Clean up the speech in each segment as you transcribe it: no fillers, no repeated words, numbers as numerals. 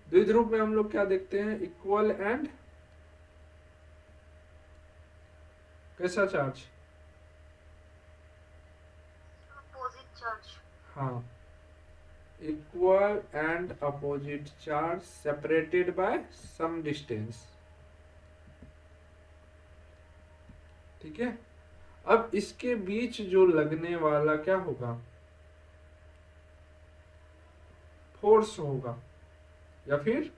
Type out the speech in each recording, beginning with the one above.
द्विध्रुव में हम लोग क्या देखते हैं, इक्वल एंड कैसा चार्ज, अपोजिट चार्ज। हाँ, equal and opposite charge separated by some distance. ठीक है, अब इसके बीच जो लगने वाला क्या होगा, फोर्स होगा, या फिर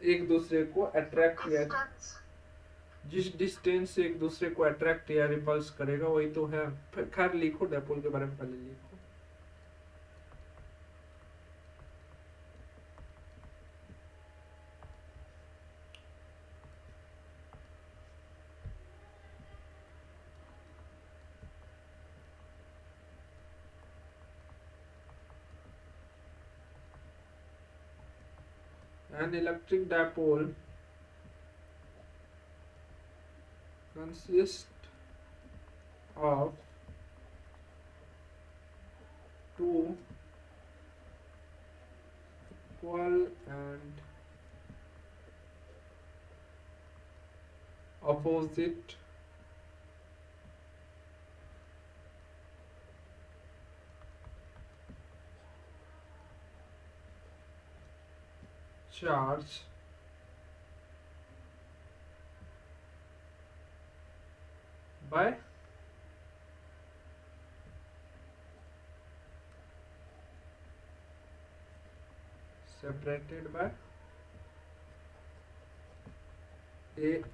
एक दूसरे को अट्रैक्ट या डिस्टेंस। जिस डिस्टेंस से एक दूसरे को अट्रैक्ट या रिपल्स करेगा वही तो है। खैर लिखो, डायपोल के बारे में पहले लिखो। An electric dipole consists of two equal and opposite charge by separated by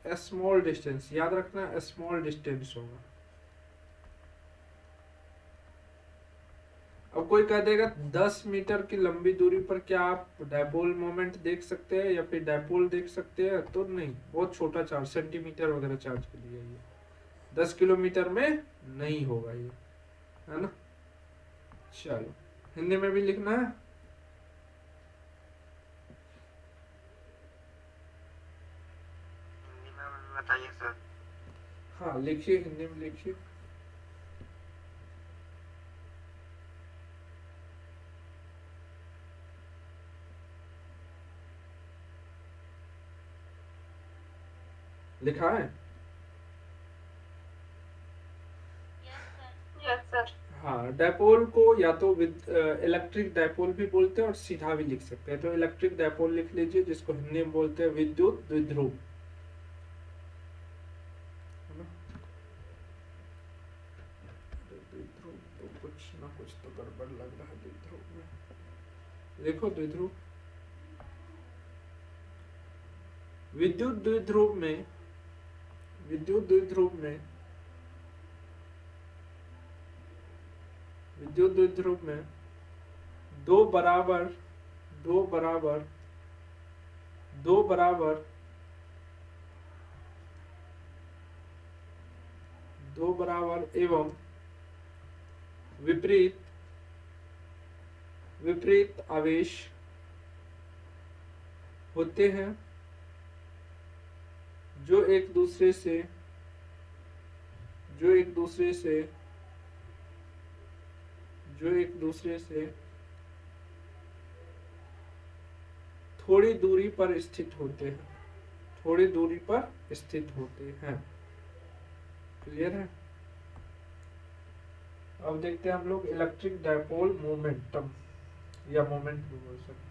a small distance। याद रखना स्मॉल डिस्टेंस होगा। अब कोई कह देगा 10 मीटर की लंबी दूरी पर क्या आप डायपोल मोमेंट देख सकते हैं या फिर डायपोल देख सकते हैं, तो नहीं, बहुत छोटा चार्ज, सेंटीमीटर वगैरह चार्ज के लिए ये 10 किलोमीटर में नहीं होगा ये, है ना। चलो हिंदी में भी लिखना है। हिंदी में बताइए सर। हाँ लिखिए, हिंदी में लिखिए। लिखा है। Yes sir. हाँ, डायपोल को या तो विद इलेक्ट्रिक डायपोल भी बोलते हैं और सीधा भी लिख सकते हैं। तो इलेक्ट्रिक डायपोल लिख लीजिए, जिसको हिंदी में बोलते हैं विद्युत द्विध्रुव, है ना। द्विध्रुव तो कुछ ना कुछ तो गड़बड़ लग रहा है द्विध्रुव में। लिखो द्विध्रुव। विद्युत द्विध्रुव में, विद्युत द्विध्रुव में, विद्युत द्विध्रुव में दो बराबर, दो बराबर, दो बराबर, दो बराबर एवं विपरीत, विपरीत आवेश होते हैं, जो एक दूसरे से, जो एक दूसरे से, जो एक दूसरे से थोड़ी दूरी पर स्थित होते हैं, थोड़ी दूरी पर स्थित होते हैं। क्लियर है। अब देखते हैं हम लोग इलेक्ट्रिक डायपोल मोमेंटम, या मोमेंट भी बोल सकते हैं।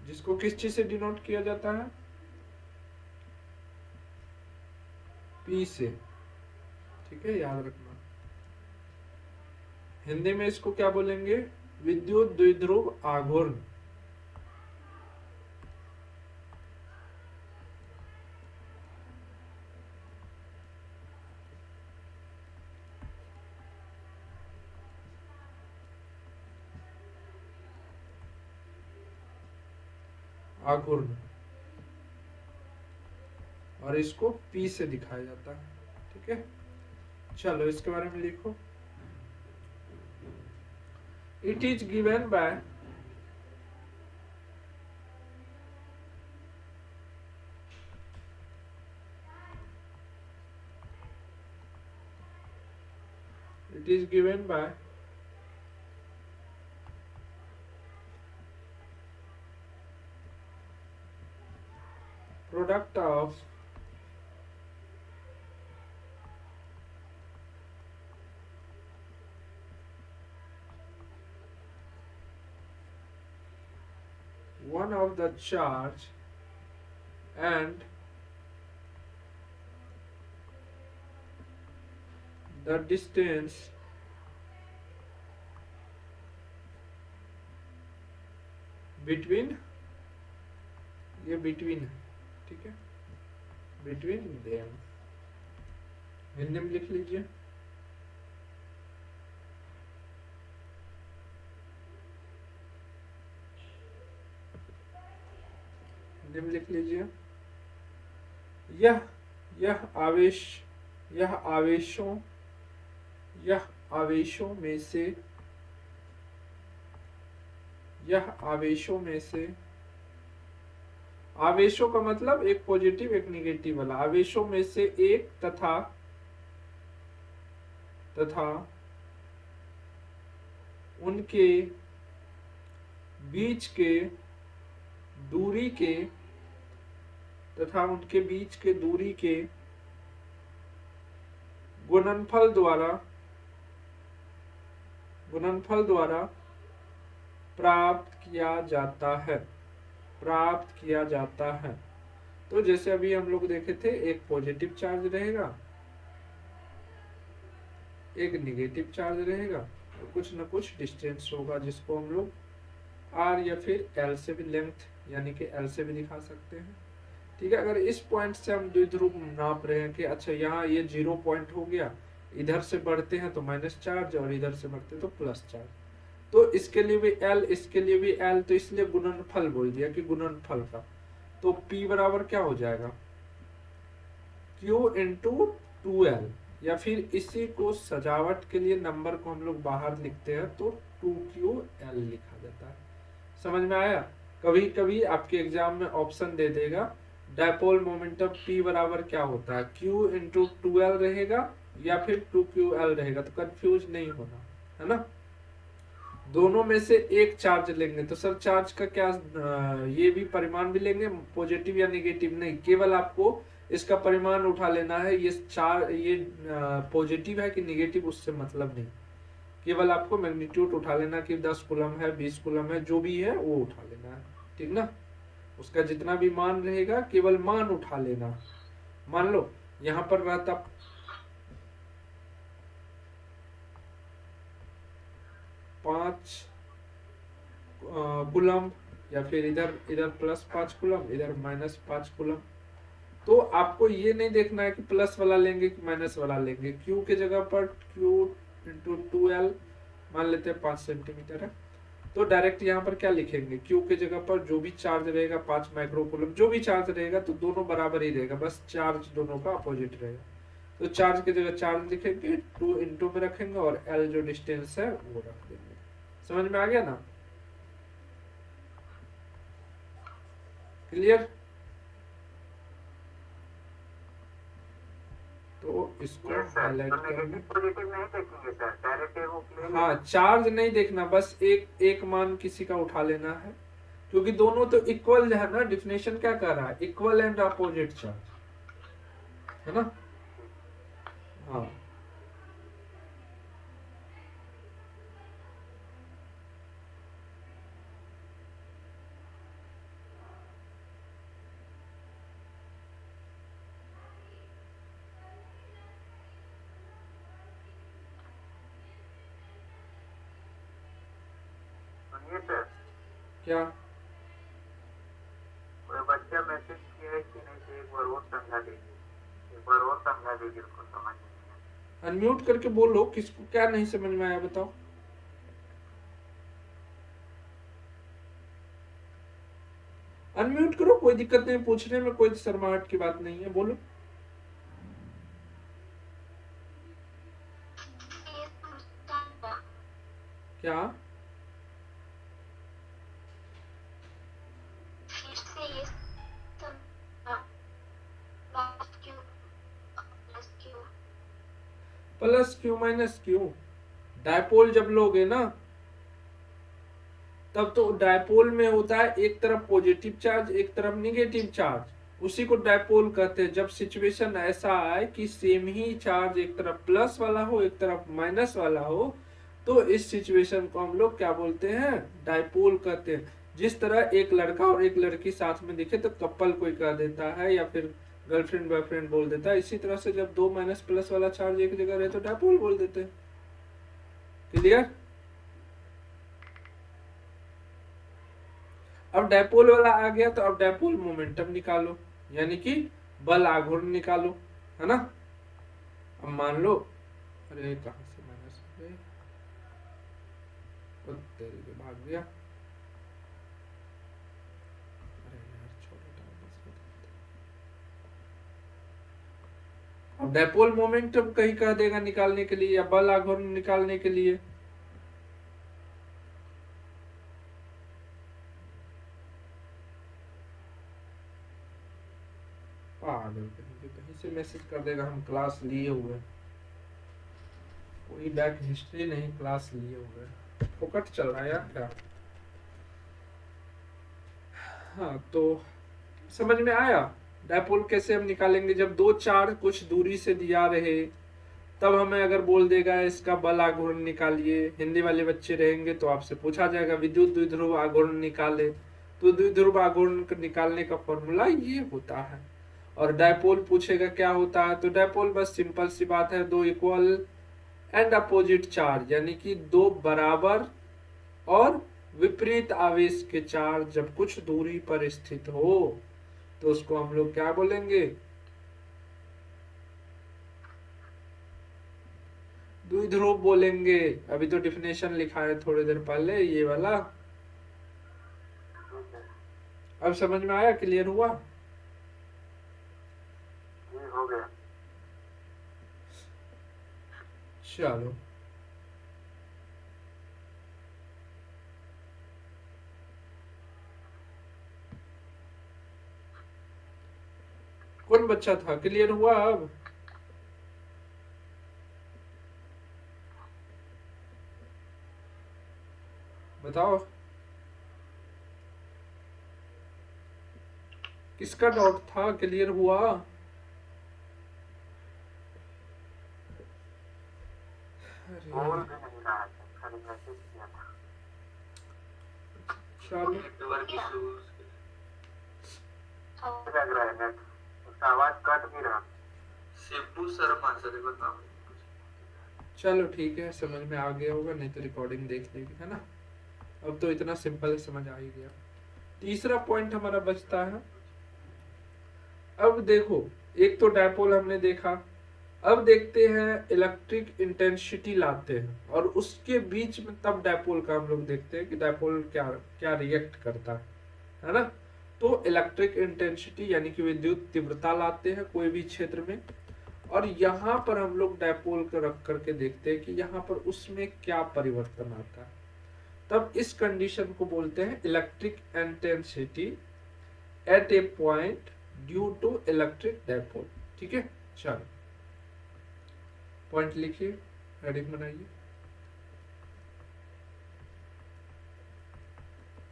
जिसको किस चीज से डिनोट किया जाता है, पी से। ठीक है, याद रखना। हिंदी में इसको क्या बोलेंगे, विद्युत द्विध्रुव आघूर्ण। आघूर्ण, और इसको पी से दिखाया जाता है। ठीक है, चलो इसके बारे में लिखो। It is given by it is given by product of one of the charge and the distance between, ये between है, ठीक है, between them, हिंदी में लिख लीजिए, हिंदी में लिख लीजिए। यह यह आवेश यह आवेशों यह आवेशों में से यह आवेशों में से आवेशों का मतलब एक पॉजिटिव एक निगेटिव वाला, आवेशों में से एक तथा उनके बीच के दूरी के गुणनफल द्वारा प्राप्त किया जाता है। तो जैसे अभी हम लोग देखे थे, एक पॉजिटिव चार्ज रहेगा, एक निगेटिव चार्ज रहेगा, और कुछ न कुछ डिस्टेंस होगा जिसको हम लोग r या फिर l से भी, लेंथ यानी कि l से भी दिखा सकते हैं। ठीक है, अगर इस पॉइंट से हम द्विध्रुव नाप रहे हैं कि अच्छा यहाँ ये 0 पॉइंट हो गया, इधर से बढ़ते हैं तो माइनस चार्ज और इधर से बढ़ते तो प्लस चार्ज, तो इसके लिए भी L, इसके लिए भी L, तो इसलिए गुणनफल बोल दिया कि गुणनफल का, तो P बराबर क्या हो जाएगा, Q इंटू 2L, या फिर इसी को सजावट के लिए नंबर को हम लोग बाहर लिखते हैं तो 2QL लिखा जाता है। समझ में आया? कभी कभी आपके एग्जाम में ऑप्शन दे देगा डायपोल मोमेंटम P बराबर क्या होता है, Q इंटू 2L रहेगा या फिर 2QL रहेगा, तो कंफ्यूज नहीं होना है ना। दोनों में से एक चार्ज लेंगे तो सर चार्ज का क्या ये भी परिमाण भी लेंगे, पॉजिटिव या नेगेटिव नहीं, केवल आपको इसका परिमाण उठा लेना है, ये पॉजिटिव है कि नेगेटिव उससे मतलब नहीं, केवल आपको मैग्नीट्यूड उठा लेना कि 10 कूलम है, 20 कूलम है, जो भी है वो उठा लेना है, ठीक ना। उसका जितना भी मान रहेगा केवल मान उठा लेना। मान लो यहाँ पर रहता 5 कूलम, या फिर इधर प्लस 5 कूलम, इधर माइनस 5 कूलम, तो आपको ये नहीं देखना है कि प्लस वाला लेंगे कि माइनस वाला लेंगे। Q के जगह पर Q इंटू 2L मान लेते हैं 5 सेंटीमीटर है, तो डायरेक्ट यहाँ पर क्या लिखेंगे, Q के जगह पर जो भी चार्ज रहेगा 5 माइक्रो कूलम, जो भी चार्ज रहेगा तो दोनों बराबर ही रहेगा, बस चार्ज दोनों का अपोजिट रहेगा, तो चार्ज की जगह चार्ज लिखेंगे, 2 इंटू में रखेंगे और L जो डिस्टेंस है वो रख देंगे। समझ में आ गया ना, क्लियर? तो इसको हाईलाइट करना, हाँ चार्ज नहीं देखना, बस एक मान किसी का उठा लेना है, क्योंकि दोनों तो इक्वल है ना, डिफिनेशन क्या कर रहा है, इक्वल एंड अपोजिट चार्ज, है ना। हाँ सर क्या कोई बच्चा मैसेज किया है कि नहीं, तो एक बार और समझा दीजिए, एक बार और समझा दीजिए, उसको समझ नहीं आया। अनम्यूट करके बोलो, किसको क्या नहीं समझ में आया बताओ। अनम्यूट करो, कोई दिक्कत नहीं, पूछने में कोई शर्माहट की बात नहीं है, बोलो। क्या plus Q minus Q. Dipole जब लोगे ना तब तो डायपोल में होता है एक तरफ पॉजिटिव चार्ज एक तरफ निगेटिव चार्ज, उसी को डायपोल कहते हैं। जब सिचुएशन ऐसा आए कि सेम ही चार्ज एक तरफ प्लस वाला हो एक तरफ माइनस वाला हो, तो इस सिचुएशन को हम लोग क्या बोलते हैं, डायपोल कहते हैं। जिस तरह एक लड़का और एक लड़की साथ में दिखे तो कपल कोई कह देता है या फिर गर्लफ्रेंड बॉयफ्रेंड बोल देता है, इसी तरह से जब दो माइनस प्लस वाला चार्ज एक जगह रहे तो डायपोल बोल देते हैं। क्लियर? अब डायपोल वाला आ गया तो अब डायपोल मोमेंटम निकालो, यानी कि बल आघूर्ण निकालो, है ना। अब मान लो, अरे कहां से माइनस हो गए, ओ तेरी के भाग गया, अरे यार छोड़ो अब डायपोल मोमेंटम कहीं कह देगा निकालने के लिए या बल आघूर्ण निकालने के लिए। पागल कहीं से मैसेज कर देगा हम क्लास लिए हुए, कोई बैक हिस्ट्री नहीं, क्लास लिए हुए, फोकट चल रहा है यार क्या। हाँ तो समझ में आया डायपोल कैसे हम निकालेंगे। जब दो चार्ज कुछ दूरी से दिया रहे तब हमें अगर बोल देगा इसका बल आघूर्ण निकालिए, हिंदी वाले बच्चे रहेंगे तो आपसे पूछा जाएगा विद्युत द्विध्रुव आघूर्ण निकाले, तो द्विध्रुव आघूर्ण निकालने का फॉर्मूला ये होता है। और डायपोल पूछेगा क्या होता है, तो डायपोल बस सिंपल सी बात है, दो इक्वल एंड अपोजिट चार्ज, यानी कि दो बराबर और विपरीत आवेश के चार्ज जब कुछ दूरी पर स्थित हो तो उसको हम लोग क्या बोलेंगे, द्विध्रुव बोलेंगे। अभी तो डिफिनेशन लिखा है थोड़ी देर पहले ये वाला, अब समझ में आया, क्लियर हुआ? हो गया। चलो कौन बच्चा था, क्लियर हुआ अब? बताओ किसका डाउट था, क्लियर हुआ? बोल अरे भी नहीं रहा था, खाली मैसेज किया था। चलो नेटवर्क इश्यूज लग रहा है नेट, उसका आवाज कट भी रहा। शिबू शर्मा सर बताओ। चलो ठीक है, समझ में आ गया होगा, नहीं तो रिकॉर्डिंग देख लेंगे, है ना। अब तो इतना सिंपल समझ आ ही गया। तीसरा पॉइंट हमारा बचता है, अब देखो एक तो डायपोल हमने देखा, अब देखते हैं इलेक्ट्रिक इंटेंसिटी लाते हैं और उसके बीच में तब डायपोल का हम लोग देखते हैं कि डायपोल क्या क्या रिएक्ट करता है ना। तो इलेक्ट्रिक इंटेंसिटी यानी कि विद्युत तीव्रता लाते हैं कोई भी क्षेत्र में, और यहाँ पर हम लोग डायपोल को रख करके देखते हैं कि यहाँ पर उसमें क्या परिवर्तन आता है। तब इस कंडीशन को बोलते हैं electric intensity at a point due to electric dipole. ठीक है, चलो पॉइंट लिखिए, हेडिंग बनाइए,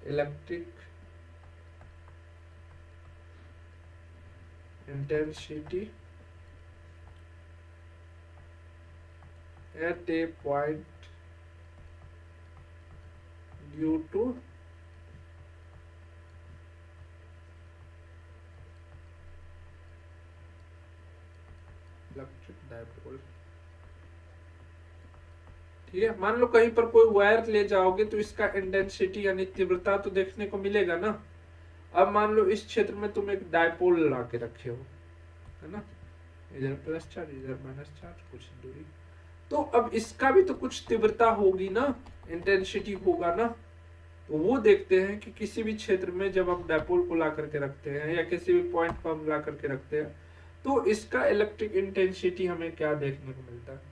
electric intensity at a point due to electric dipole. ठीक है, मान लो कहीं पर कोई वायर ले जाओगे तो इसका इंटेंसिटी यानी तीव्रता तो देखने को मिलेगा ना। अब मान लो इस क्षेत्र में तुम एक डायपोल ला के रखे हो, है ना, इधर प्लस चार्ज इधर माइनस चार्ज कुछ दूरी, तो अब इसका भी तो कुछ तीव्रता होगी ना, इंटेंसिटी होगा ना। तो वो देखते हैं कि किसी भी क्षेत्र में जब हम डायपोल को ला करके रखते हैं या किसी भी पॉइंट पर हम ला करके रखते हैं तो इसका इलेक्ट्रिक इंटेंसिटी हमें क्या देखने को मिलता है।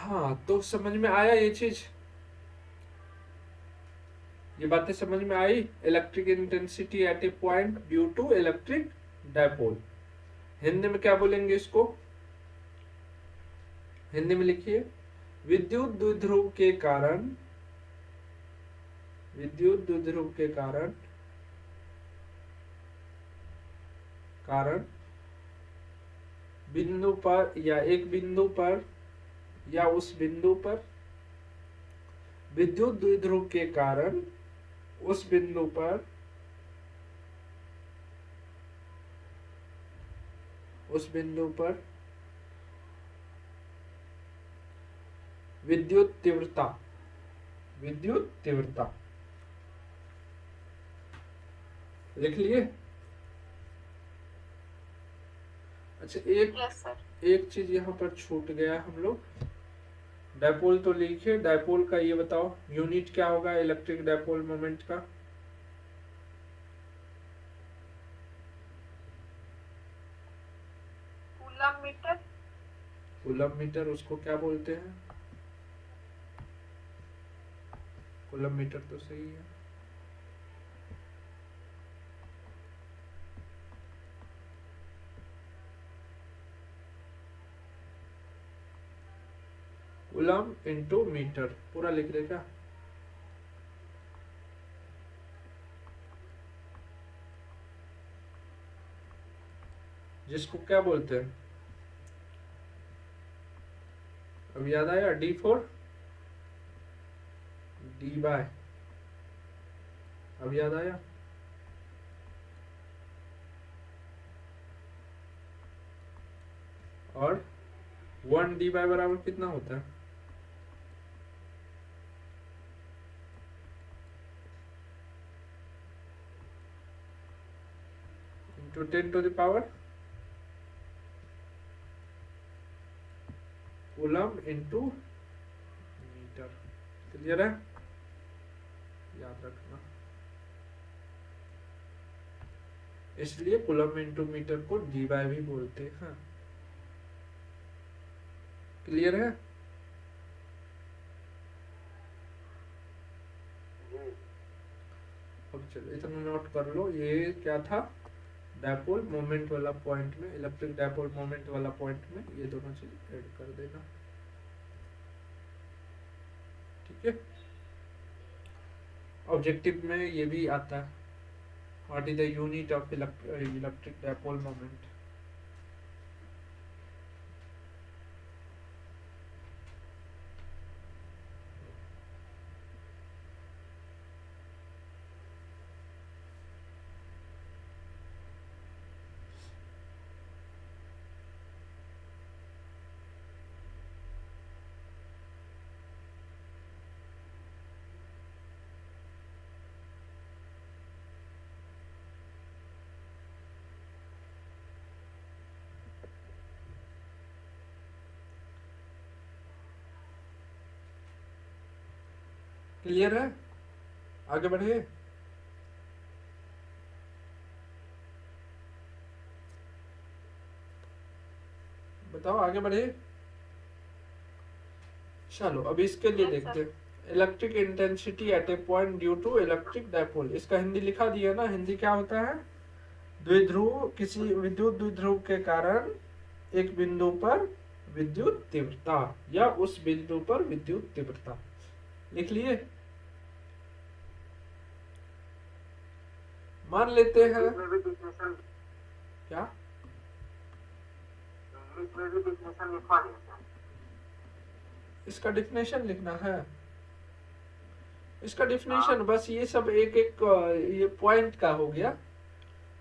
हाँ, तो समझ में आया ये चीज, ये बातें समझ में आई। Electric intensity at a point due to electric dipole. Hindi में क्या बोलेंगे इसको? हिंदी में लिखिए, विद्युत द्विध्रुव के कारण, विद्युत द्विध्रुव के कारण बिंदु पर या एक बिंदु पर या उस बिंदु पर, विद्युत द्विध्रुव के कारण उस बिंदु पर, उस बिंदु पर विद्युत तीव्रता, विद्युत तीव्रता लिख लिए। अच्छा, एक चीज यहाँ पर छूट गया हम लोग, डायपोल तो लिखे, डायपोल का ये बताओ यूनिट क्या होगा इलेक्ट्रिक डायपोल मोमेंट का? Coulomb metre. कूलम मीटर, उसको क्या बोलते हैं? कूलम मीटर तो सही है। कूलम इंटू मीटर पूरा लिख रहे क्या? जिसको क्या बोलते हैं? अब याद आया? D4 D बाय, अब याद आया? और 1D बाय बराबर कितना होता है? Into 10 to the power coulomb into metre. Clear है? याद रखना, इसलिए कूलम इंटू मीटर को D बाय भी बोलते हैं। क्लियर है? अब चलो इतना नोट कर लो, ये क्या था? डायपोल मोमेंट वाला पॉइंट में, इलेक्ट्रिक डायपोल मोमेंट वाला पॉइंट में ये दोनों चीज ऐड कर देना, ठीक है? ऑब्जेक्टिव में ये भी आता है, what is the unit of electric dipole moment. Clear है? आगे बढ़िए। बताओ आगे बढ़िए। चलो अब इसके लिए देखते हैं, electric intensity at a point due to electric dipole. इसका हिंदी लिखा दिया ना, हिंदी क्या होता है? द्विध्रुव, किसी विद्युत द्विध्रुव के कारण एक बिंदु पर विद्युत तीव्रता या उस बिंदु पर विद्युत तीव्रता। लिख लिए? मान लेते हैं में भी डिफिनेशन, क्या? इंग्लिश में भी डिफिनेशन लिखवा दिया। इसका डिफिनेशन लिखना है? इसका डिफिनेशन बस ये सब एक एक ये पॉइंट का हो गया।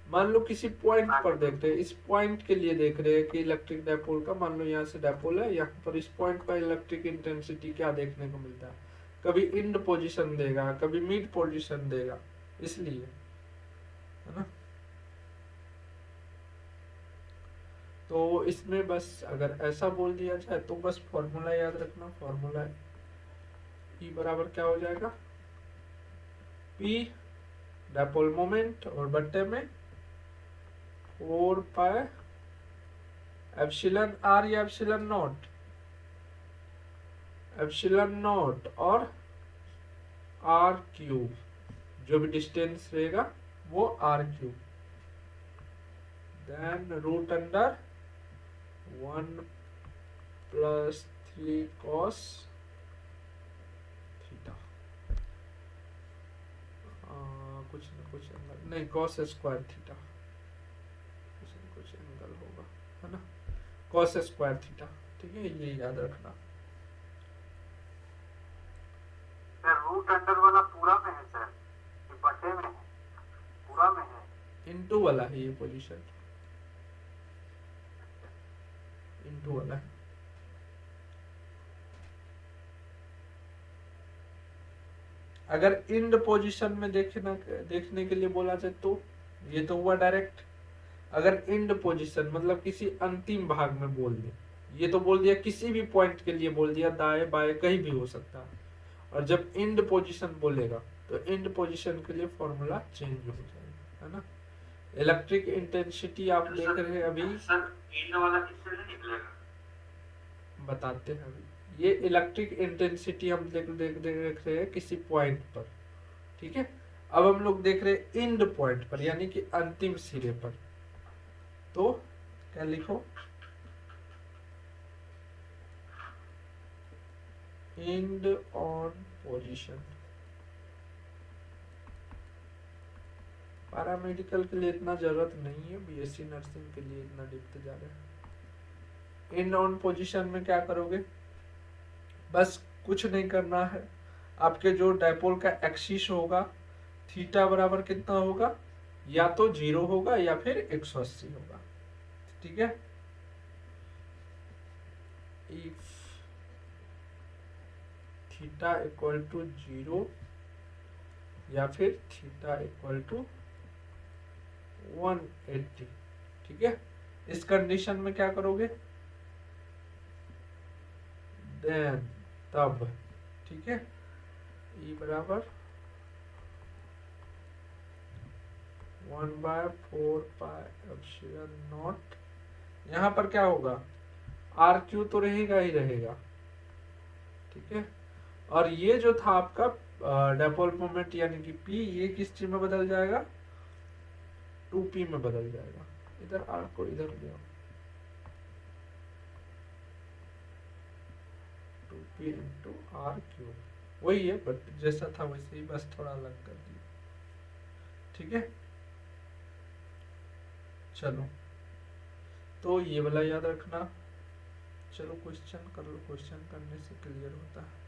मान लो किसी पॉइंट पर देख रहे हैं, इस पॉइंट के लिए देख रहे हैं कि इलेक्ट्रिक डायपोल का, मान लो यहाँ से डायपोल है, यहाँ पर इस पॉइंट पर इलेक्ट्रिक इंटेंसिटी क्या देखने को मिलता है? कभी इंड पोजीशन देगा, कभी मिड पोजीशन देगा, इसलिए, है ना? तो इसमें बस अगर ऐसा बोल दिया जाए तो बस फॉर्मूला याद रखना, फॉर्मूला E बराबर क्या हो जाएगा? P डायपोल मोमेंट और बट्टे में 4 पाई एप्सिलॉन R या एप्सिलॉन नॉट, एप्सिलॉन नॉट और आर क्यूब, जो भी डिस्टेंस रहेगा वो R cube, then root under 1 + 3 cos थीटा, कुछ न कुछ एंगल नहीं, cos स्क्वायर थीटा, कुछ न कुछ एंगल होगा, है ना, cos स्क्वायर थीटा। ठीक है, ये याद रखना। सर रूट अंडर वाला पूरा में है सर, कि बटे में है? पूरा में है। इनटू वाला है ये पोजीशन, इनटू वाला है। अगर इंड पोजीशन में देखने के लिए बोला जाए तो ये तो हुआ डायरेक्ट। अगर इंड पोजीशन मतलब किसी अंतिम भाग में बोल दे, ये तो बोल दिया किसी भी पॉइंट के लिए बोल दिया, दाएं बाएं कहीं भी हो सकता है। और जब इंड पोजीशन बोलेगा तो इंड पोजीशन के लिए फॉर्मूला चेंज हो जाएगा, है ना। इलेक्ट्रिक इंटेंसिटी आप देख रहे हैं अभी, सर इंड वाला किससे निकलेगा? बताते हैं अभी। ये इलेक्ट्रिक इंटेंसिटी हम देख रहे हैं किसी पॉइंट पर, ठीक है। अब हम लोग देख रहे हैं इंड पॉइंट पर, यानी कि अंतिम सिरे पर। तो क्या लिखो, इंड ऑन पोजीशन। पैरामेडिकल के लिए इतना जरूरत नहीं है, बीएससी नर्सिंग के लिए इतना डिप्थ जा रहे हैं। इंड ऑन पोजीशन में क्या करोगे, बस कुछ नहीं करना है। आपके जो डायपोल का एक्सिस होगा, थीटा बराबर कितना होगा, या तो 0 होगा या फिर 180 होगा, ठीक है। इफ थीटा इक्वल टू 0 या फिर थीटा इक्वल टू 180, ठीक है। इस कंडीशन में क्या करोगे, देन तब, ठीक है, ई बराबर 1/4πε0। यहाँ पर क्या होगा, आर क्यू तो रहेगा ही रहेगा, ठीक है। और ये जो था आपका डायपोल मोमेंट यानी कि पी, ये किस चीज में बदल जाएगा, 2p में बदल जाएगा। इधर आर को इधर ले आओ, 2p इंटू आर क्यूब, वही है बट जैसा था वैसे ही, बस थोड़ा अलग कर दिया, ठीक है। चलो, तो ये वाला याद रखना। चलो क्वेश्चन कर लो, क्वेश्चन करने से क्लियर होता है।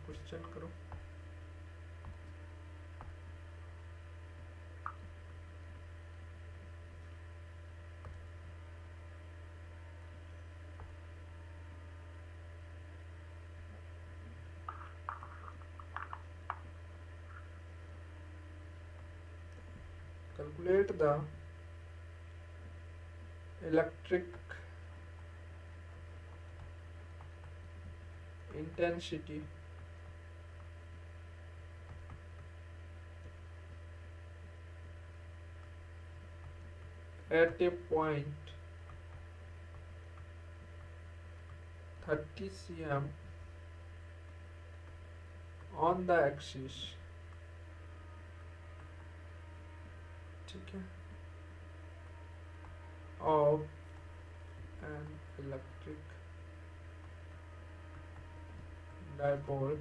क्वेश्चन करो। Calculate the electric intensity at a point 30 cm on the axis, ठीक है, of an electric dipole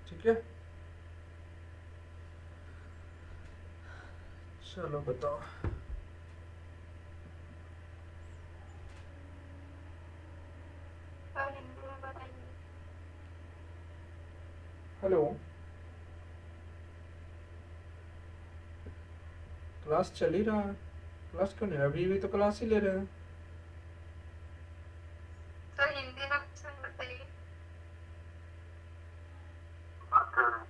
ठीक है। चलो बताओ। हेलो, क्लास चल ही रहा है, क्लास क्यों नहीं, अभी भी तो क्लास ही ले रहे हैं। तो हिंदी में कुछ बताइए। बात कर रहे हैं।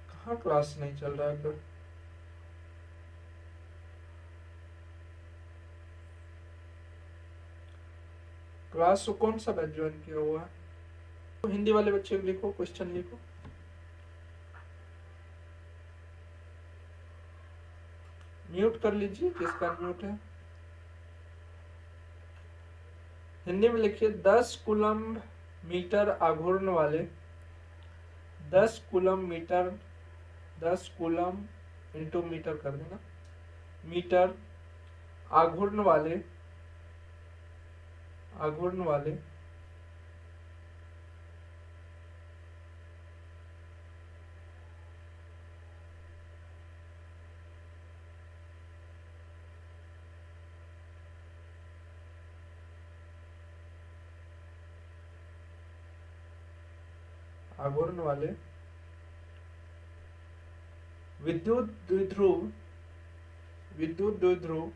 कहाँ क्लास नहीं चल रहा है फिर, क्लास को कौन सा बैच ज्वाइन किया हुआ है? तो हिंदी वाले बच्चे लिखो, क्वेश्चन लिखो। म्यूट कर लीजिए जिसका म्यूट है। हिंदी में लिखिए 10 कूलम्ब मीटर आघूर्ण वाले 10 coulomb metre 10 coulomb into metre कर देना, मीटर आघूर्ण वाले आघूर्ण वाले आघूर्ण वाले विद्युत द्विध्रुव विद्युत द्विध्रुव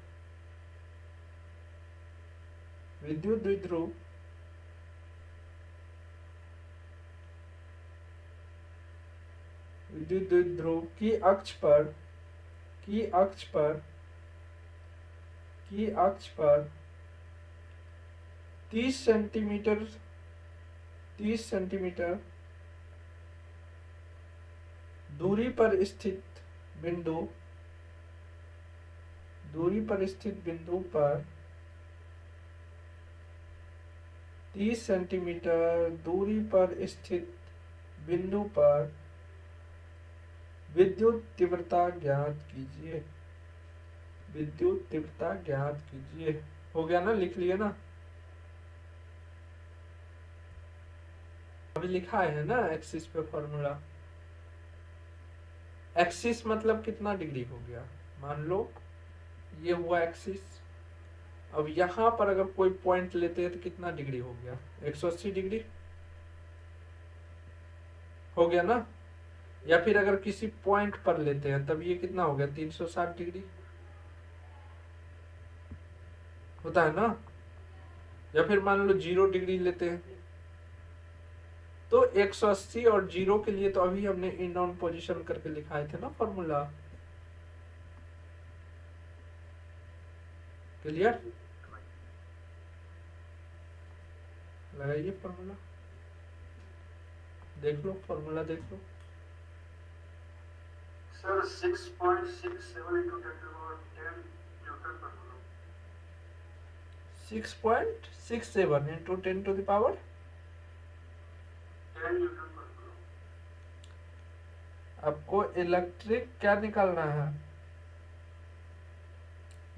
विद्युत द्विध्रुव विद्युत द्विध्रुव की अक्ष पर की अक्ष पर की अक्ष पर 30 सेंटीमीटर 30 सेंटीमीटर दूरी पर स्थित बिंदु दूरी पर स्थित बिंदु पर 30 सेंटीमीटर दूरी पर स्थित बिंदु पर विद्युत तीव्रता ज्ञात कीजिए। विद्युत तीव्रता ज्ञात कीजिए। हो गया ना? लिख लिया ना? अभी लिखा है ना एक्सिस पे फॉर्मूला। एक्सिस मतलब कितना डिग्री हो गया? मान लो ये हुआ एक्सिस। अब यहां पर अगर कोई पॉइंट लेते हैं तो कितना डिग्री हो गया? 180 डिग्री हो गया ना? या फिर अगर किसी पॉइंट पर लेते हैं तब ये कितना हो गया? 360 डिग्री होता है ना? या फिर मान लो 0 डिग्री लेते हैं तो 180 और 0 के लिए तो अभी हमने इन ऑन पोजिशन करके लिखाए थे ना फॉर्मूला। क्लियर? लगाइए फॉर्मूला, देख लो फॉर्मूला देख लो। Sir 6.67 into 10 to the power 10 newton per coulomb. 6.67 into 10 to the power 10 newton per coulomb. आपको इलेक्ट्रिक क्या निकालना है?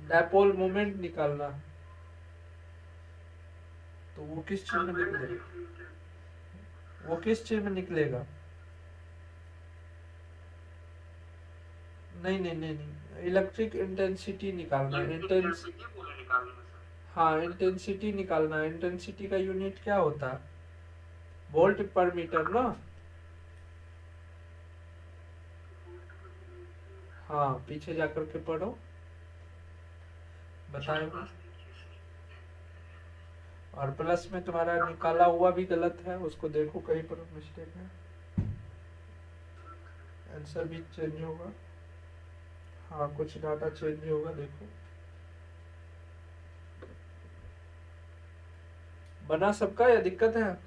डायपोल मोमेंट निकालना है। तो वो किस चीज में निकलेगा? वो किस चीज में निकलेगा? नहीं नहीं नहीं नहीं, इलेक्ट्रिक इंटेंसिटी निकालना है। इंटेंसिटी पूरे निकालना है सर। हाँ, इंटेंसिटी निकालना है। इंटेंसिटी का यूनिट क्या होता है? वोल्ट पर मीटर ना? हाँ, पीछे जाकर के पढ़ो, बताएगा। और प्लस में तुम्हारा निकाला हुआ भी गलत है, उसको देखो कहीं पर मिस्टेक है, आंसर भी चेंज होगा। हाँ, कुछ डाटा चेंज होगा, देखो। बना सबका या दिक्कत है?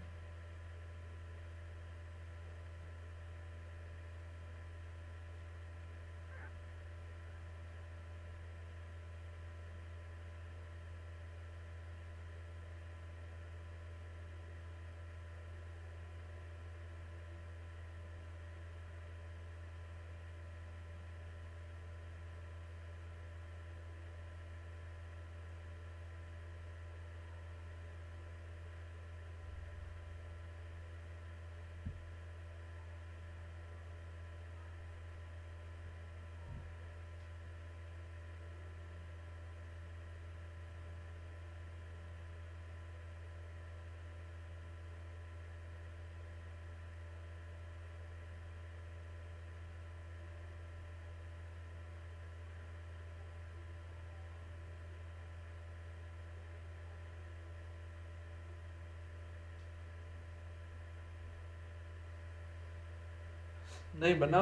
नहीं बना?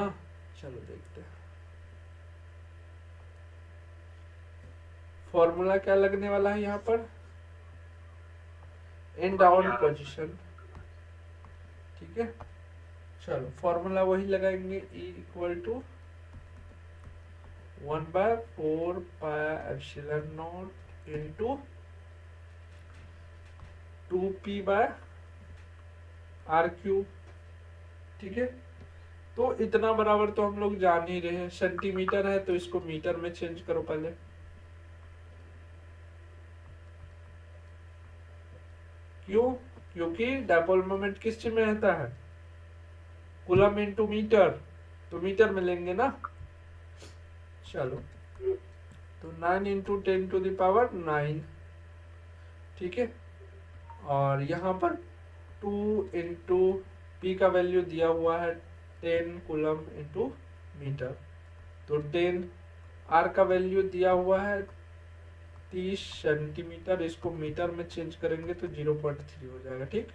चलो देखते हैं। फॉर्मूला क्या लगने वाला है यहाँ पर? इन डाउन पोजीशन। ठीक है, चलो फॉर्मूला वही लगाएंगे, E equal to 1/4πε0 into 2p/r³। ठीक है, तो इतना बराबर तो हम लोग जान ही रहे हैं, सेंटीमीटर है तो इसको मीटर में चेंज करो पहले। क्यों? क्योंकि डायपोल मोमेंट किस चीज में रहता है, कूलम इंटू मीटर, तो मीटर में लेंगे ना। चलो, तो 9 इंटू 10⁻⁹। ठीक है, और यहाँ पर 2 इंटू पी का वैल्यू दिया हुआ है 10 कूलम इंटू मीटर, तो 10 आर का वैल्यू दिया हुआ है 30 सेंटीमीटर, इसको मीटर में चेंज करेंगे तो 0.3 हो जाएगा। ठीक,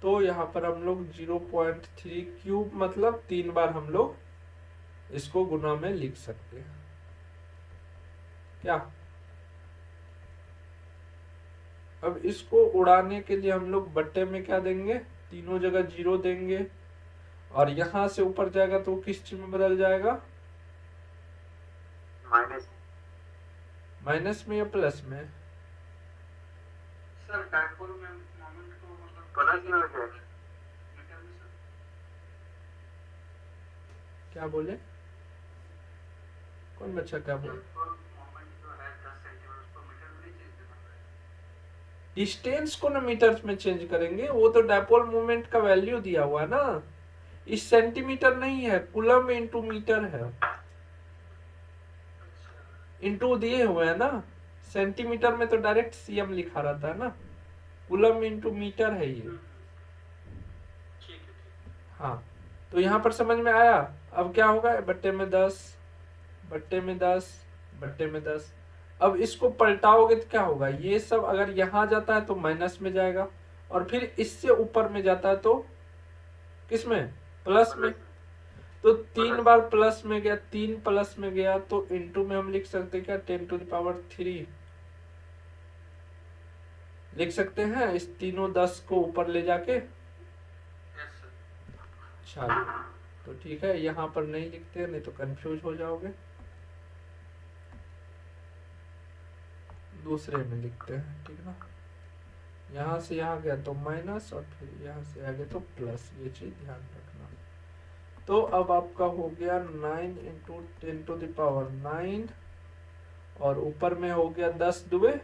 तो यहाँ पर हम लोग 0.3 क्यूब मतलब 3 बार हम लोग इसको गुना में लिख सकते हैं। क्या? अब इसको उड़ाने के लिए हम लोग बट्टे में क्या देंगे, तीनों जगह 0 देंगे, और यहां से ऊपर जाएगा तो किस चीज में बदल जाएगा, माइनस में या प्लस में? सर डायपोल में मोमेंट को मतलब प्लस में हो जाएगा। क्या बोले, कौन बच्चा क्या बोले? डिस्टेंस को ना मीटर में चेंज करेंगे, वो तो डायपोल मोमेंट का वैल्यू दिया हुआ है ना, इस सेंटीमीटर नहीं है, कूलम इंटू मीटर है, इंटू दिए हुए है ना, सेंटीमीटर में तो डायरेक्ट सीएम लिखा रहता है ना, कूलम इंटू मीटर है ये। हाँ, तो यहाँ पर समझ में आया। अब क्या होगा, बट्टे में 10, बट्टे में 10, बट्टे में 10। अब इसको पलटाओगे तो क्या होगा, ये सब अगर यहाँ जाता है तो माइनस में जाएगा, और फिर इससे ऊपर में जाता है तो किस में, प्लस में। तो 3 बार प्लस में गया, 3 प्लस में गया, तो इंटू में हम लिख सकते क्या, 10⁻³ लिख सकते हैं, इस तीनों 10 को ऊपर ले जाके। चलो, तो ठीक है, यहाँ पर नहीं लिखते हैं, नहीं तो कंफ्यूज हो जाओगे, दूसरे में लिखते हैं। ठीक ना, यहाँ से यहाँ गया तो माइनस, और फिर यहाँ से आ गया तो प्लस, ये चीज ध्यान रखना। तो अब आपका हो गया 9 इंटू 10⁻⁹, और ऊपर में हो गया 10 दुए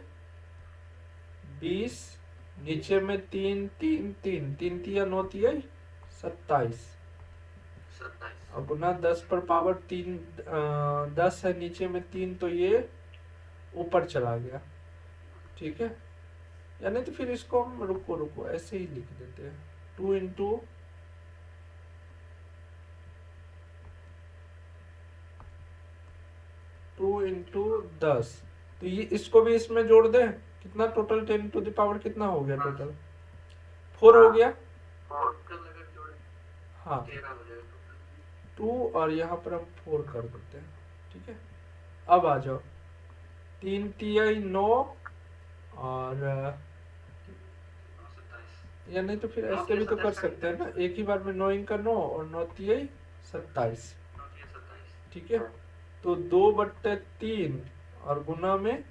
20, नीचे में 3 3 3 3 तिया 9 तिया 27, और गुना 10 पर पावर 3 10 है, नीचे में 3, तो ये ऊपर चला गया। ठीक है, या नहीं तो फिर इसको हम रुको ऐसे ही लिख देते हैं, 2 इंटू 10, तो ये इसको भी इसमें जोड़ दे, कितना टोटल 10⁻, कितना हो गया टोटल, 4 हो गया। हाँ, 2 और यहाँ पर हम 4 कर देते हैं। ठीक है, अब आ जाओ, 3 तिया 9, और या नहीं तो फिर ऐसे भी तो कर सकते हैं ना, एक ही बार में 9 का 9 और 9 तिया 27। ठीक है, तो 2/3 और गुना में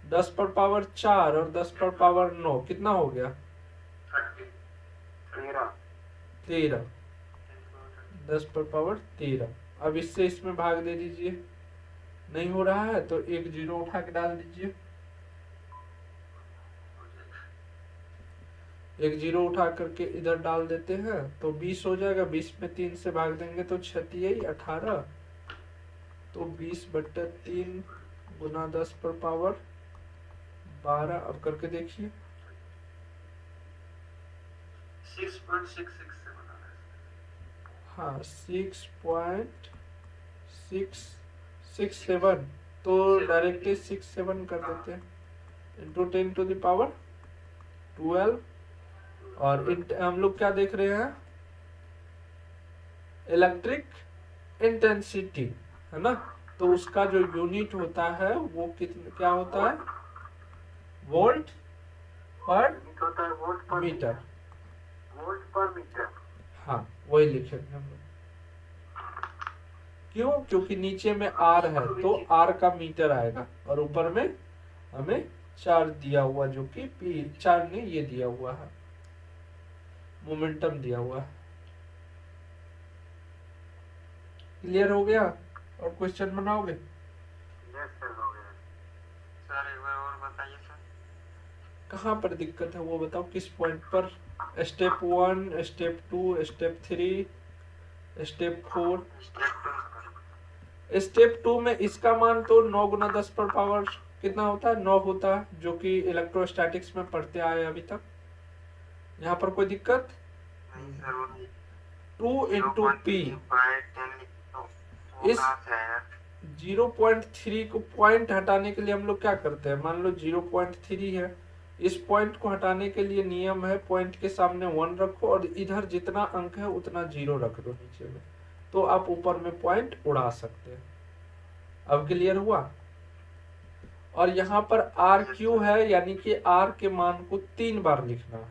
10 पर पावर 4 और 10 पर पावर 9, कितना हो गया, 13, 10 पर पावर 13। अब इससे इसमें भाग दे दीजिए, नहीं हो रहा है तो एक 0 उठा के डाल दीजिए, एक 0 उठा करके इधर डाल देते हैं तो 20 हो जाएगा, 20 में 3 से भाग देंगे तो 6 18, तो 20/3 गुना 10 पर पावर 12, अब करके देखिए, 6.667। हाँ 6.667, तो डायरेक्टली 67 कर देते हैं, इंटू 10⁻12, और हम लोग क्या देख रहे हैं, इलेक्ट्रिक इंटेंसिटी है ना, तो उसका जो यूनिट होता है वो कितना क्या होता है, वोल्ट पर पर मीटर। वोल्ट पर मीटर। हाँ वही लिखेंगे हम लोग। क्यों? क्योंकि नीचे में आर है तो आर का मीटर आएगा और ऊपर में हमें चार्ज दिया हुआ जो कि पी चार्ज ने ये दिया हुआ है, मोमेंटम दिया हुआ है। क्लियर हो गया? और क्वेश्चन बनाओगे? यस सर, हो गया। सर एक बार और बताइए सर। कहाँ पर दिक्कत है वो बताओ, किस पॉइंट पर? Step 1, step 2, step 3, step 4। Step 2 में इसका मान तो 9 गुना 10 पर पावर कितना होता है? 9 होता है, जो कि इलेक्ट्रोस्टैटिक्स में पढ़ते आए अभी तक। यहाँ पर कोई दिक्कत? नहीं सर, 2 इंटू पी। इस 0.3 को पॉइंट हटाने के लिए हम लोग क्या करते हैं? मान लो 0.3 है, इस पॉइंट को हटाने के लिए नियम है पॉइंट के सामने 1 रखो और इधर जितना अंक है उतना 0 रख दो नीचे में, तो आप ऊपर में पॉइंट उड़ा सकते हैं। अब क्लियर हुआ? और यहाँ पर आर क्यू है, यानी कि आर के मान को 3 बार लिखना है,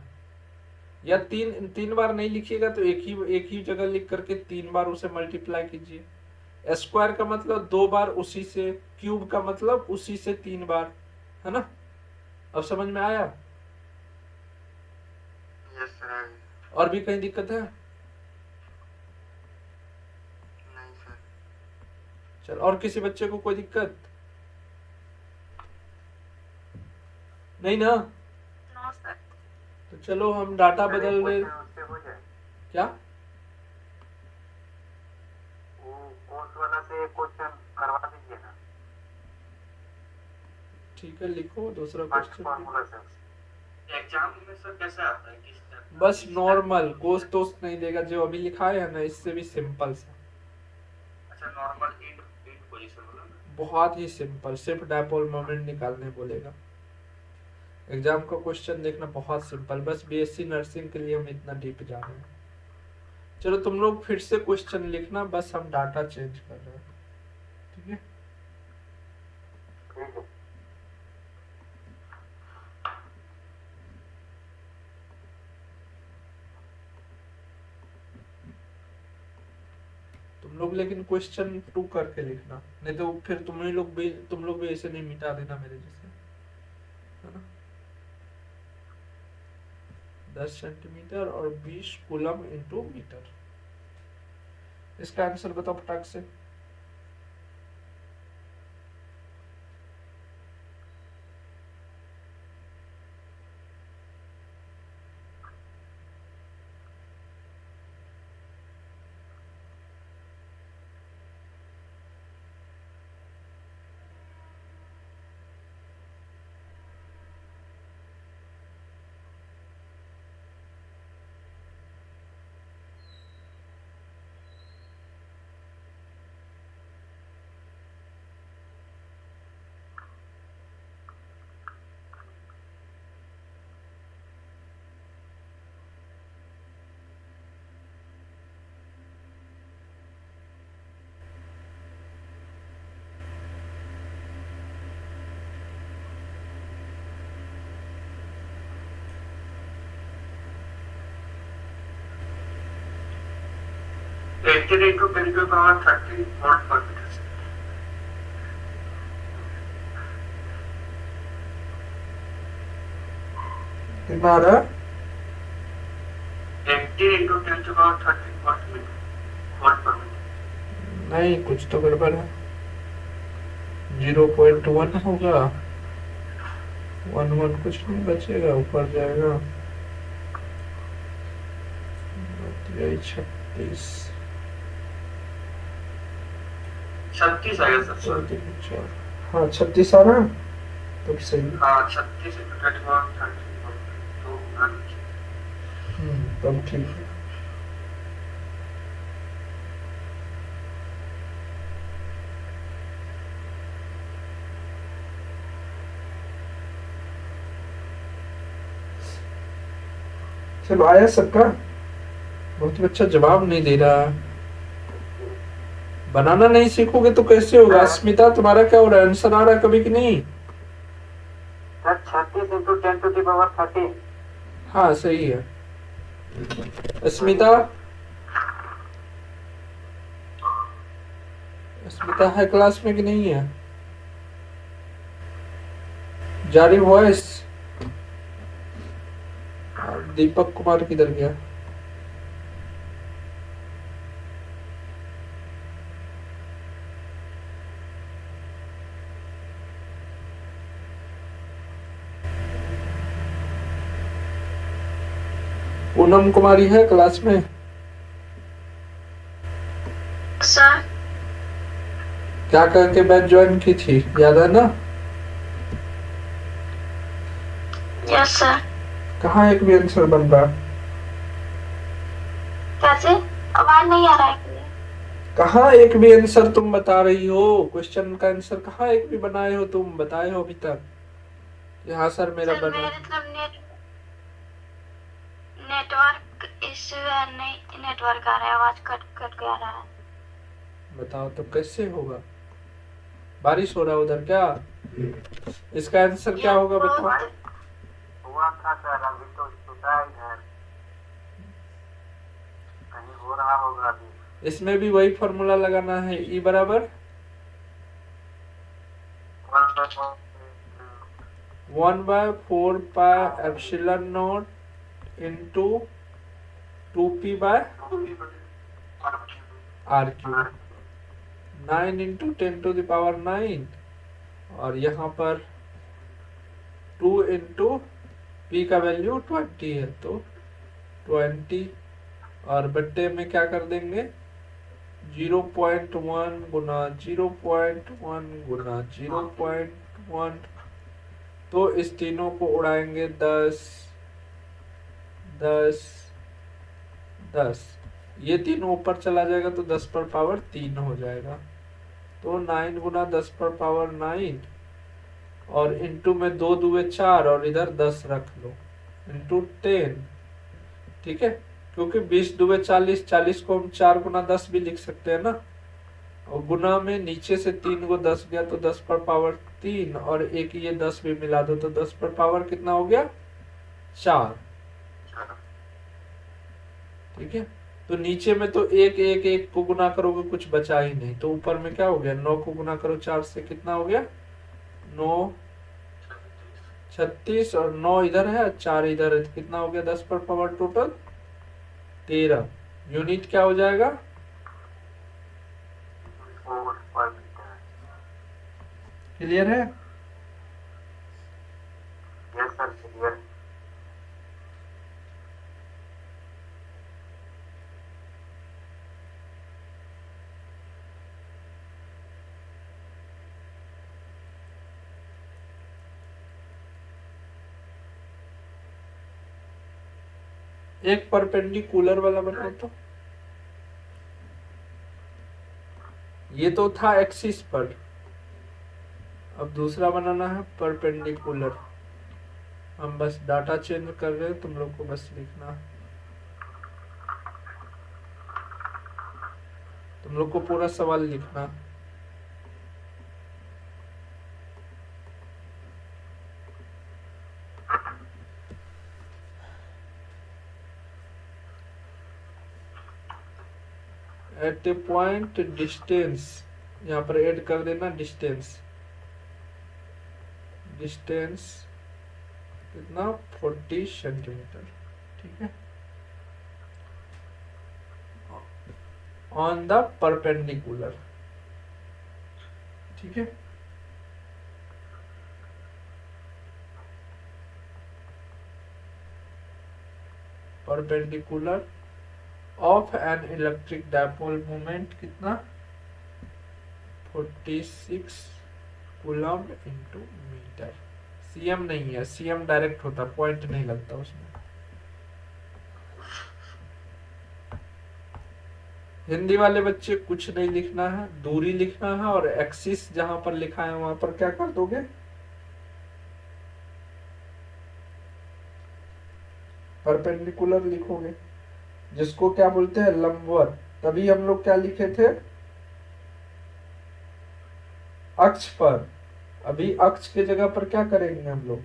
या तीन बार नहीं लिखिएगा तो एक ही जगह लिख करके 3 बार उसे मल्टीप्लाई कीजिए। स्क्वायर का मतलब 2 बार उसी से, क्यूब का मतलब उसी से 3 बार, है ना? अब समझ में आया? Yes sir. और भी कहीं दिक्कत है? नहीं सर। चल, और किसी बच्चे को कोई दिक्कत नहीं ना? No sir. तो चलो हम डाटा बदल ले। उससे हो जाए क्या? वो कोर्स वाला से क्वेश्चन करवा दीजिए ना। ठीक है, लिखो दूसरा first question. Formula sir. Exam में सर कैसे आता है? किस तरह? बस नॉर्मल, कोस तोस नहीं देगा, जो अभी लिखाए है ना इससे भी सिंपल सा। अच्छा, नॉर्मल इन पोजीशन वाला ना? बहुत ही सिंपल, सिर्फ डायपोल मोमेंट निकालने बोलेगा। एग्जाम का क्वेश्चन देखना बहुत सिंपल, बस बीएससी नर्सिंग के लिए हम इतना डीप जा रहे हैं। चलो तुम लोग फिर से क्वेश्चन लिखना, बस हम डाटा चेंज कर रहे हैं, ठीक है? ठीक है। तुम लोग लेकिन क्वेश्चन 2 करके लिखना, नहीं तो फिर तुम लोग भी ऐसे नहीं मिटा देना मेरे जैसे, है ना? 10 सेंटीमीटर और 20 कूलम इंटू मीटर। इसका आंसर बताओ फटाक से। into 10 to the power 30 volt per meter. कितना आ रहा है? 80 into 10 to the power 30 volt per meter. नहीं, कुछ तो गड़बड़ है। 0.1 होगा, 1 कुछ नहीं बचेगा, ऊपर जाएगा। 36 36 आएगा सर। हाँ 36 आ रहा है, तब सही। हाँ 36 into 10 to the power 30 volt, तो तब ठीक है। चलो आया सबका? बहुत अच्छा जवाब नहीं दे रहा। बनाना नहीं सीखोगे तो कैसे होगा? अस्मिता तुम्हारा क्या हो रहा है? आंसर आ रहा है कभी कि नहीं? Sir 36 into 10 to the power 30। हाँ सही है। अस्मिता, अस्मिता है क्लास में कि नहीं है? जारी वॉइस। दीपक कुमार किधर गया? पूनम कुमारी है क्लास में? सर। क्या करके बैच ज्वाइन की थी, याद है ना? Yes sir. कहाँ एक भी आंसर बन रहा? कैसे? आवाज नहीं आ रहा है क्लियर। कहाँ एक भी आंसर तुम बता रही हो? क्वेश्चन का आंसर कहाँ एक भी बनाए हो तुम, बताए हो अभी तक? यहाँ सर मेरा सर बना। मेरे तरफ नेटवर्क इश्यू है, नहीं नेटवर्क आ रहा है, आवाज कट कट के आ रहा है। बताओ तो कैसे होगा? बारिश हो रहा है उधर क्या? इसका आंसर क्या होगा बताओ? हुआ था सर, अभी तो छूटा इधर, कहीं हो रहा होगा अभी। इसमें भी वही फॉर्मूला लगाना है, E बराबर 1/4 pi epsilon naught into 2p by r cube, 9 into 10⁹ और यहाँ पर 2 इंटू p का वैल्यू 20 है तो 20 और बट्टे में क्या कर देंगे 0.1 गुना 0.1 गुना 0.1, तो इस तीनों को उड़ाएंगे 10 10 10, ये तीनों ऊपर चला जाएगा तो 10 पर पावर 3 हो जाएगा, तो 9 गुना 10 पर पावर 9 और इंटू में 2 दुए 4 और इधर 10 रख लो इंटू 10, ठीक है? क्योंकि 20 दुए 40, 40 को हम 4 गुना 10 भी लिख सकते हैं ना, और गुना में नीचे से 3 को 10 गया तो 10 पर पावर 3 और एक ये 10 भी मिला दो तो 10 पर पावर कितना हो गया 4, ठीक है? तो नीचे में तो एक एक एक को गुना करोगे कुछ बचा ही नहीं, तो ऊपर में क्या हो गया 9 को गुना करो 4 से कितना हो गया 9 36 और 9 इधर है 4 इधर है तो कितना हो गया 10 पर पावर टोटल 13, यूनिट क्या हो जाएगा? क्लियर है? Yes sir, clear. एक परपेंडिकुलर वाला बनाओ तो, ये तो था एक्सिस पर, अब दूसरा बनाना है परपेंडिकुलर। हम बस डाटा चेंज कर रहे हैं, तुम लोग को बस लिखना, तुम लोग को पूरा सवाल लिखना। एट ए पॉइंट डिस्टेंस, यहाँ पर ऐड कर देना डिस्टेंस, डिस्टेंस कितना 40 सेंटीमीटर, ठीक है? ऑन द परपेंडिकुलर, ठीक है? Perpendicular of an electric dipole moment कितना 46 कूलम्ब इंटू मीटर। सीएम नहीं है, सीएम डायरेक्ट होता, पॉइंट नहीं लगता उसमें। हिंदी वाले बच्चे कुछ नहीं लिखना है, दूरी लिखना है और एक्सिस जहां पर लिखा है वहां पर क्या कर दोगे परपेंडिकुलर लिखोगे, जिसको क्या बोलते हैं लंबवत। तभी हम लोग क्या लिखे थे अक्ष पर, अभी अक्ष के जगह पर क्या करेंगे हम लोग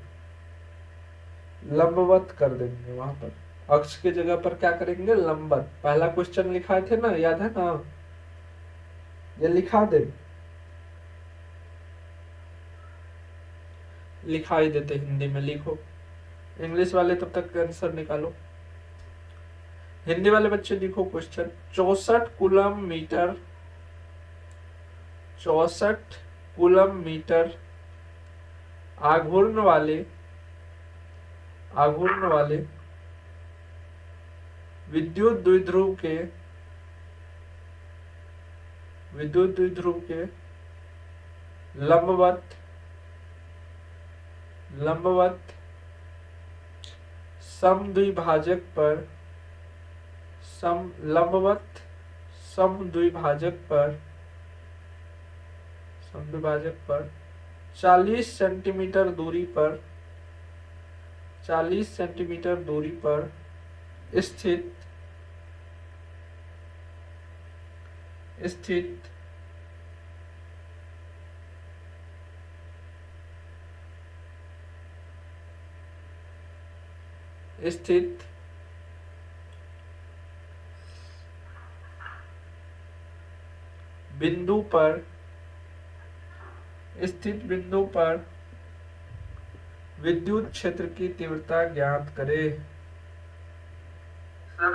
लंबवत कर देंगे वहां पर, अक्ष की जगह पर क्या करेंगे, लंबवत। पहला क्वेश्चन लिखाए थे ना, याद है ना, ये लिखा दे, लिखाई देते हिंदी में, लिखो। इंग्लिश वाले तब तक आंसर निकालो। हिंदी वाले बच्चे लिखो question. 64 coulomb metre, 64 coulomb metre आघूर्ण वाले विद्युत द्विध्रुव के लंबवत समद्विभाजक पर 40 सेंटीमीटर दूरी पर स्थित बिंदु पर विद्युत क्षेत्र की तीव्रता ज्ञात करे। Sir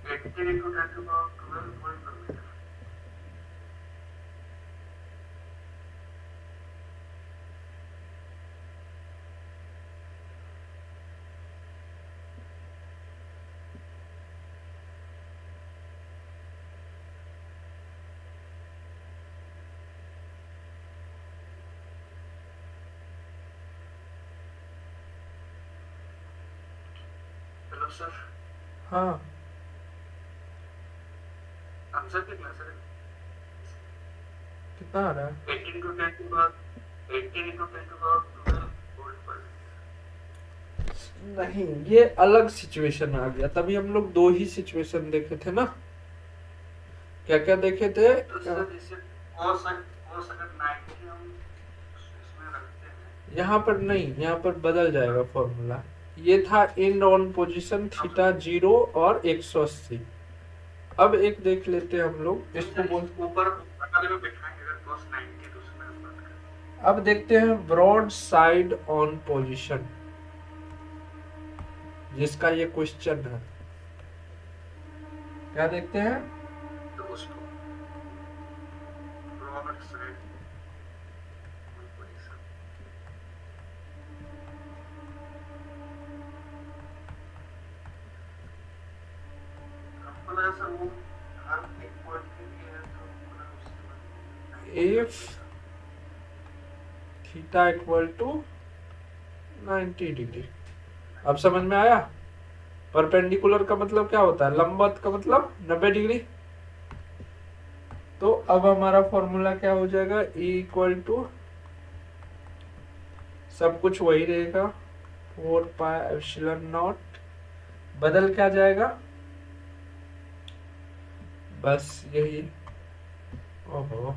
80 into 10 to the power 12 volt per meter। Hello sir, हाँ, आंसर कितना सर? कितना आ रहा है? 18 into 10 to the power 12 volt per meter। नहीं, ये अलग सिचुएशन आ गया। तभी हम लोग दो ही सिचुएशन देखे थे ना। क्या क्या देखे थे? तो सर जैसे cos अगर 90 हम इसमें रखते हैं, यहाँ पर नहीं, यहाँ पर बदल जाएगा फॉर्मूला। ये था इन ऑन पोजीशन थीटा 0 और 180। अब एक देख लेते हैं हम लोग, इसको ऊपर वाले में बिठाएंगे अगर cos 90 तो उसमें हम बात करें। अब देखते हैं ब्रॉड साइड ऑन पोजीशन, जिसका ये क्वेश्चन है। क्या देखते हैं? तो उसको ब्रॉड साइड पोजीशन। हमको ऐसा वो हर एक पॉइंट के लिए है तो पूरा उसके बाद if theta equal to 90 degree. अब समझ में आया? परपेंडिकुलर का मतलब क्या होता है, लंबवत का मतलब 90 डिग्री। तो अब हमारा फॉर्मूला क्या हो जाएगा, E इक्वल टू, सब कुछ वही रहेगा, 4 पाई एप्सिलॉन नॉट। बदल क्या जाएगा, बस यही। ओहो,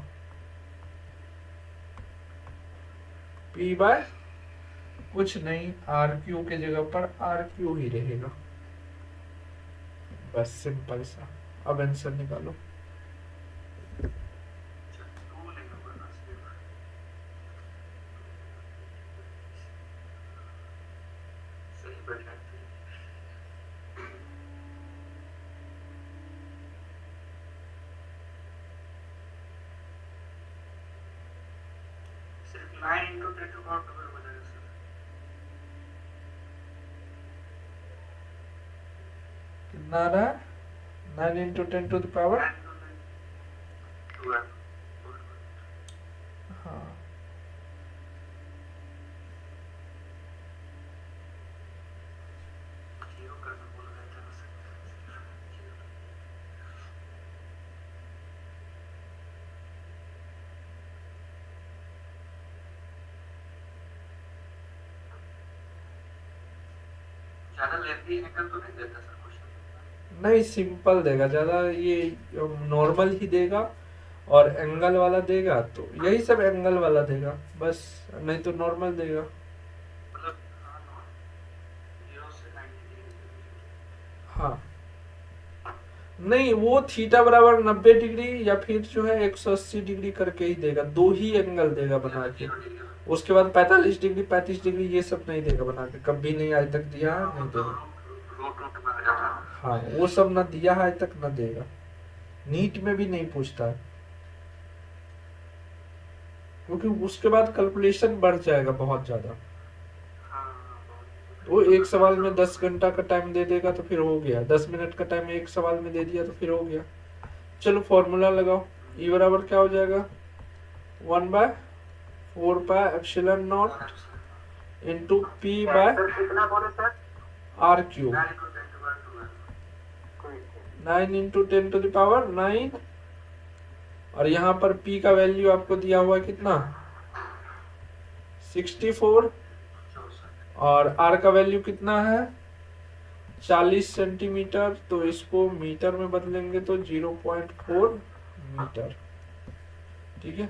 P बाय कुछ नहीं, आर क्यू के जगह पर आर क्यू ही रहेगा। बस सिंपल सा। अब आंसर निकालो। सिर्फ 9 into 10 to power 12 हो जाएगा सर। कितना आ रहा है, 9 into 10 to the power, 9 into 10 12। हाँ, जीरो करना भूल गए थे बस। ज्यादा लेंथी एंगल तो नहीं देता सर क्वेश्चन? नहीं सिंपल देगा, ज्यादा ये नॉर्मल ही देगा, और एंगल वाला देगा तो यही सब एंगल वाला देगा बस, नहीं तो नॉर्मल देगा। मतलब 0 हाँ नहीं, वो थीटा बराबर 90 डिग्री या फिर जो है 180 डिग्री करके ही देगा, दो ही एंगल देगा बना के। उसके बाद 45 डिग्री 35 डिग्री ये सब नहीं देगा बना के, कभी नहीं आज तक दिया है, नहीं देगा। हाँ वो सब ना दिया है आज तक, ना देगा, नीट में भी नहीं पूछता है, क्योंकि उसके बाद कैलकुलेशन बढ़ जाएगा बहुत ज्यादा। वो एक सवाल में 10 घंटा का टाइम दे देगा तो फिर हो गया, 10 मिनट का टाइम एक सवाल में दे दिया तो फिर हो गया। चलो फॉर्मूला लगाओ, ई बराबर क्या हो जाएगा, 1/4πε0 इंटू पी बाय कितना बोले सर? आर क्यूब, 9 इंटू 10⁻⁹, और यहाँ पर p का वैल्यू आपको दिया हुआ है कितना, 64, और r का वैल्यू कितना है 40 सेंटीमीटर, तो इसको मीटर में बदलेंगे तो 0.4 मीटर। ठीक है,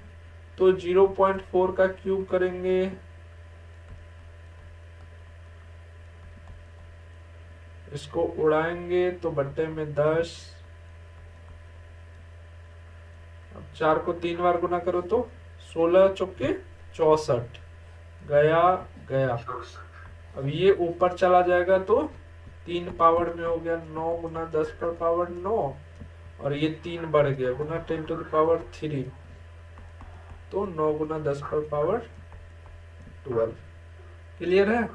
तो 0.4 का क्यूब करेंगे, इसको उड़ाएंगे तो बट्टे में 10, अब 4 को 3 बार गुना करो तो 16 चौके 64, गया गया। अब ये ऊपर चला जाएगा तो 3 पावर में हो गया, 9 गुना 10 पर पावर 9, और ये 3 बढ़ गया गुना 10⁻3, तो 9 गुना 10 पर पावर 12। क्लियर है?